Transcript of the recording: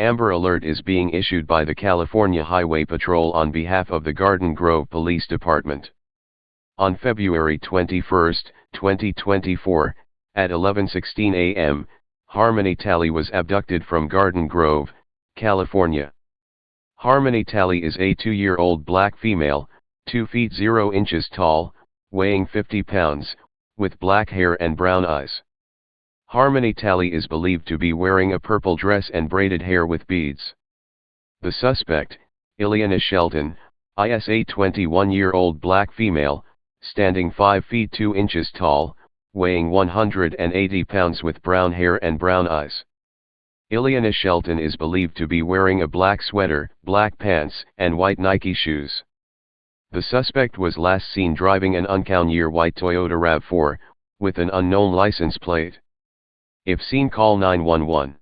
Amber Alert is being issued by the California Highway Patrol on behalf of the Garden Grove Police Department. On February 21, 2024, at 11:16 a.m., Harmony Talley was abducted from Garden Grove, California. Harmony Talley is a 2-year-old black female, 2 feet 0 inches tall, weighing 50 pounds, with black hair and brown eyes. Harmony Talley is believed to be wearing a purple dress and braided hair with beads. The suspect, Ileana Shelton, is a 21-year-old black female, standing 5 feet 2 inches tall, weighing 180 pounds with brown hair and brown eyes. Ileana Shelton is believed to be wearing a black sweater, black pants, and white Nike shoes. The suspect was last seen driving an uncounted white Toyota RAV4, with an unknown license plate. If seen, call 911.